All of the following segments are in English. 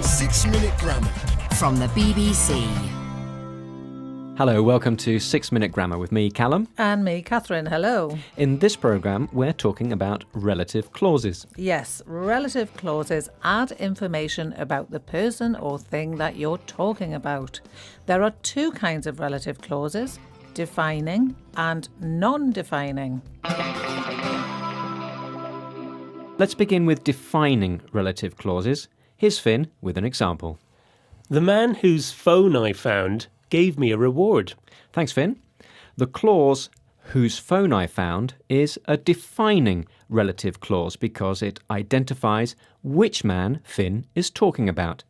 6-Minute Grammar from the BBC. Hello, welcome to 6-Minute Grammar with me, Callum. And me, Catherine. Hello. In this programme, we're talking about relative clauses. Yes, relative clauses add information about the person or thing that you're talking about. There are two kinds of relative clauses, defining and non-defining. Let's begin with defining relative clauses. Here's Finn with an example. The man whose phone I found gave me a reward. Thanks, Finn. The clause, whose phone I found, is a defining relative clause because it identifies which man Finn is talking about.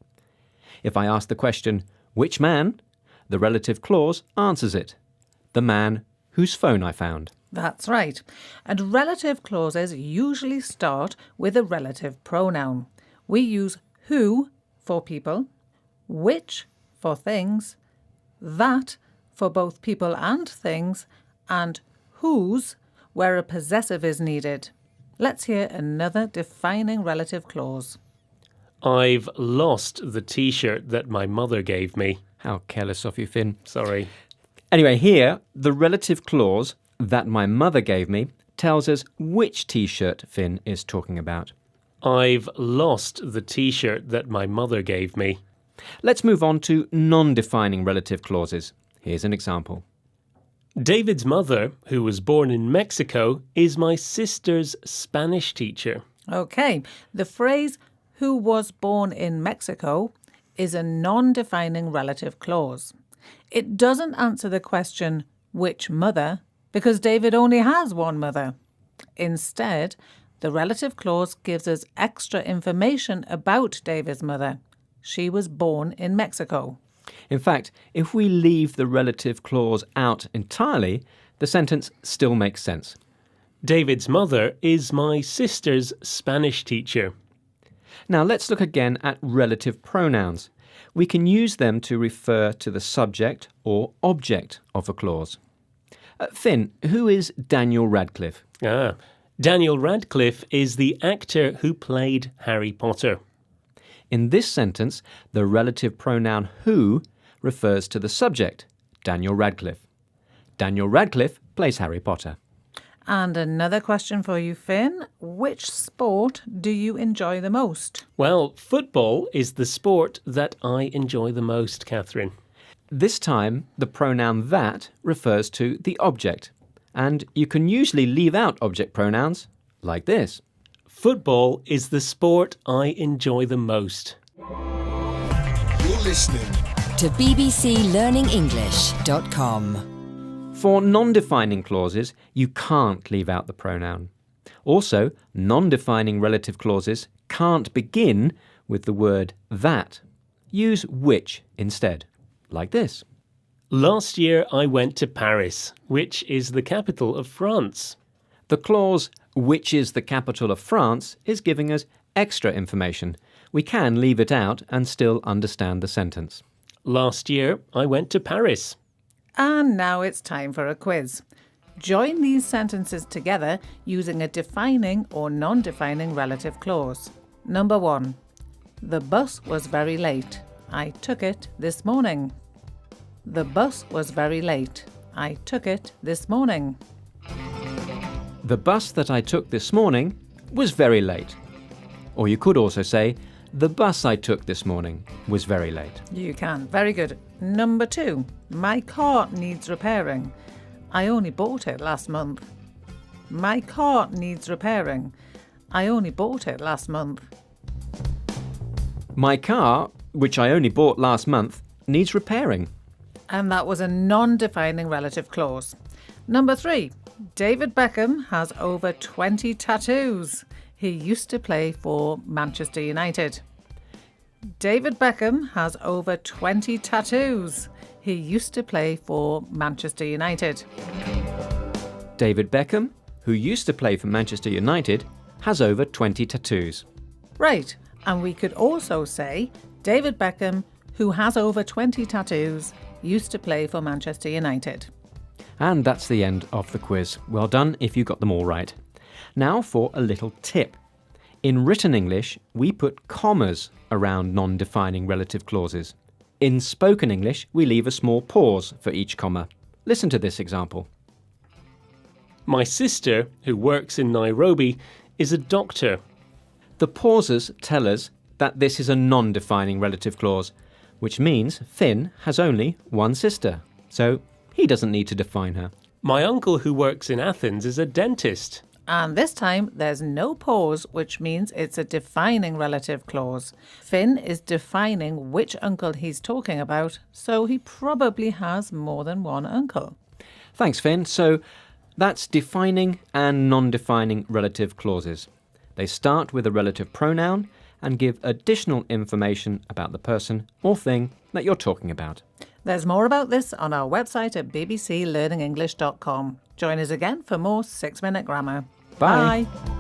If I ask the question, which man? The relative clause answers it. The man whose phone I found. That's right. And relative clauses usually start with a relative pronoun. We use who for people, which for things, that for both people and things, and whose where a possessive is needed. Let's hear another defining relative clause. I've lost the T-shirt that my mother gave me. How careless of you, Finn. Sorry. Anyway, here, the relative clause that my mother gave me tells us which T-shirt Finn is talking about. I've lost the T-shirt that my mother gave me. Let's move on to non-defining relative clauses. Here's an example. David's mother, who was born in Mexico, is my sister's Spanish teacher. Okay, the phrase who was born in Mexico is a non-defining relative clause. It doesn't answer the question which mother because David only has one mother. Instead, the relative clause gives us extra information about David's mother. She was born in Mexico. In fact, if we leave the relative clause out entirely, the sentence still makes sense. David's mother is my sister's Spanish teacher. Now let's look again at relative pronouns. We can use them to refer to the subject or object of a clause. Finn, who is Daniel Radcliffe? Daniel Radcliffe is the actor who played Harry Potter. In this sentence, the relative pronoun who refers to the subject, Daniel Radcliffe. Daniel Radcliffe plays Harry Potter. And another question for you, Finn. Which sport do you enjoy the most? Well, football is the sport that I enjoy the most, Catherine. This time, the pronoun that refers to the object. And you can usually leave out object pronouns like this. Football is the sport I enjoy the most. You're listening To bbclearningenglish.com. For non-defining clauses, you can't leave out the pronoun. Also, non-defining relative clauses can't begin with the word that. Use which instead, like this. Last year I went to Paris, which is the capital of France. The clause, which is the capital of France, is giving us extra information. We can leave it out and still understand the sentence. Last year I went to Paris. And now it's time for a quiz. Join these sentences together using a defining or non-defining relative clause. Number 1. The bus was very late. I took it this morning. The bus was very late. I took it this morning. The bus that I took this morning was very late. Or you could also say, the bus I took this morning was very late. You can. Very good. Number 2. My car needs repairing. I only bought it last month. My car needs repairing. I only bought it last month. My car, which I only bought last month, needs repairing. And that was a non-defining relative clause. Number 3. David Beckham has over 20 tattoos. He used to play for Manchester United. David Beckham has over 20 tattoos. He used to play for Manchester United. David Beckham, who used to play for Manchester United, has over 20 tattoos. Right, and we could also say David Beckham, who has over 20 tattoos, used to play for Manchester United. And that's the end of the quiz. Well done if you got them all right. Now for a little tip. In written English, we put commas around non-defining relative clauses. In spoken English, we leave a small pause for each comma. Listen to this example. My sister, who works in Nairobi, is a doctor. The pauses tell us that this is a non-defining relative clause, which means Finn has only one sister, so he doesn't need to define her. My uncle who works in Athens is a dentist. And this time, there's no pause, which means it's a defining relative clause. Finn is defining which uncle he's talking about, so he probably has more than one uncle. Thanks, Finn. So that's defining and non-defining relative clauses. They start with a relative pronoun and give additional information about the person or thing that you're talking about. There's more about this on our website at bbclearningenglish.com. Join us again for more 6-Minute Grammar. Bye. Bye.